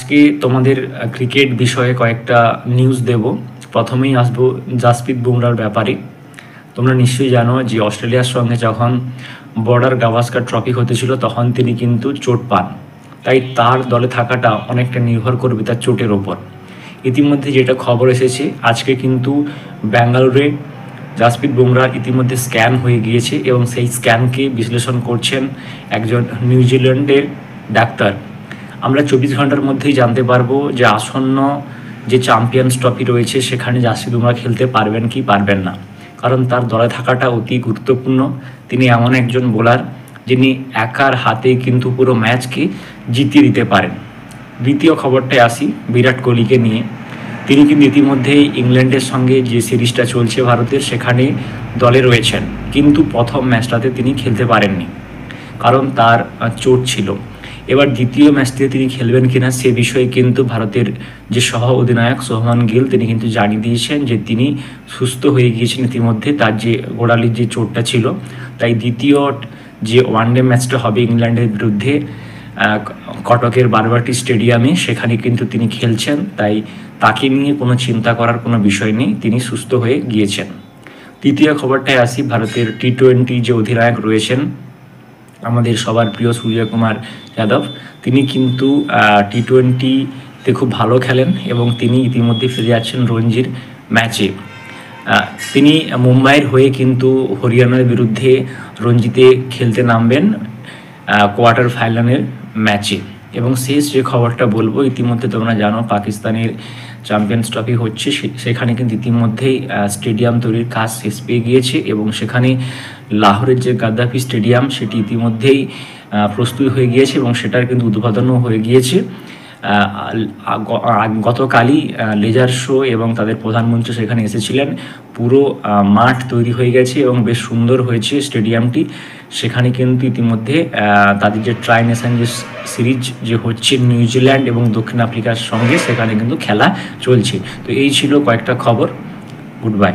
আজকে তোমাদের ক্রিকেট বিষয়ে কয়েকটা নিউজ দেব। প্রথমেই আসবো জাসপ্রীত বুমরার ব্যাপারে। তোমরা নিশ্চয়ই জানো যে অস্ট্রেলিয়ার সঙ্গে যখন বর্ডার গাভাস্কার ট্রফি হতেছিল তখন তিনি কিন্তু চোট পান, তাই তার দলে থাকাটা অনেকটা নির্ভর করবে তার চোটের ওপর। ইতিমধ্যে যেটা খবর এসেছে, আজকে কিন্তু ব্যাঙ্গালোরে জাসপ্রীত বুমরার ইতিমধ্যে স্ক্যান হয়ে গিয়েছে এবং সেই স্ক্যানকে বিশ্লেষণ করছেন একজন নিউজিল্যান্ডের ডাক্তার। আমরা 24 ঘন্টার মধ্যেই জানতে পারবো যে আসন্ন যে চ্যাম্পিয়ন্স ট্রফি রয়েছে সেখানে জাসপ্রীত বুমরা খেলতে পারবেন কি পারবেন না, কারণ তার দলে থাকাটা অতি গুরুত্বপূর্ণ। তিনি এমন একজন বোলার যিনি একার হাতেই কিন্তু পুরো ম্যাচকে জিতিয়ে দিতে পারেন। দ্বিতীয় খবরটায় আসি বিরাট কোহলিকে নিয়ে। তিনি কিন্তু ইতিমধ্যেই ইংল্যান্ডের সঙ্গে যে সিরিজটা চলছে ভারতের, সেখানে দলে রয়েছেন, কিন্তু প্রথম ম্যাচটাতে তিনি খেলতে পারেননি কারণ তার চোট ছিল। এবার দ্বিতীয় ম্যাচটিতে তিনি খেলবেন কিনা সে বিষয়ে কিন্তু ভারতের যে সহ অধিনায়ক শুভমান গিল তিনি কিন্তু জানিয়ে দিয়েছেন যে তিনি সুস্থ হয়ে গিয়েছেন ইতিমধ্যে, তার যে গোড়ালির যে চোটটা ছিল। তাই দ্বিতীয় যে ওয়ানডে ম্যাচটা হবে ইংল্যান্ডের বিরুদ্ধে কটকের বারবাটি স্টেডিয়ামে, সেখানে কিন্তু তিনি খেলছেন। তাই তাকে নিয়ে কোনো চিন্তা করার কোনো বিষয় নেই, তিনি সুস্থ হয়ে গিয়েছেন। তৃতীয় খবরটায় আসি ভারতের টি-20 যে অধিনায়ক রয়েছেন আমাদের সবার প্রিয় সূর্যকুমার যাদব। তিনি কিন্তু টি-20তে খুব ভালো খেলেন এবং তিনি ইতিমধ্যে ফিরে যাচ্ছেন রঞ্জির ম্যাচে। তিনি মুম্বাইয়ের হয়ে কিন্তু হরিয়ানার বিরুদ্ধে রঞ্জিতে খেলতে নামবেন কোয়ার্টার ফাইনালের ম্যাচে। এবং শেষ যে খবরটা বলবো, ইতিমধ্যে তোমরা জানো পাকিস্তানের চ্যাম্পিয়ন্স ট্রফি হচ্ছে, সেখানে কিন্তু ইতিমধ্যেই স্টেডিয়াম তৈরির কাজ শেষ পেয়ে গিয়েছে এবং সেখানে লাহোরের যে গাদ্দাফি স্টেডিয়াম সেটি ইতিমধ্যেই প্রস্তুত হয়ে গিয়েছে এবং সেটার কিন্তু উদ্বোধনও হয়ে গিয়েছে। গতকালই লেজার শো এবং তাদের প্রধানমন্ত্রী সেখানে এসেছিলেন। পুরো মাঠ তৈরি হয়ে গেছে এবং বেশ সুন্দর হয়েছে স্টেডিয়ামটি। সেখানে কিন্তু ইতিমধ্যে তাদের যে ট্রাই নেশন যে সিরিজ যে হচ্ছে নিউজিল্যান্ড এবং দক্ষিণ আফ্রিকার সঙ্গে, সেখানে কিন্তু খেলা চলছে। তো এই ছিল কয়েকটা খবর। Good bye.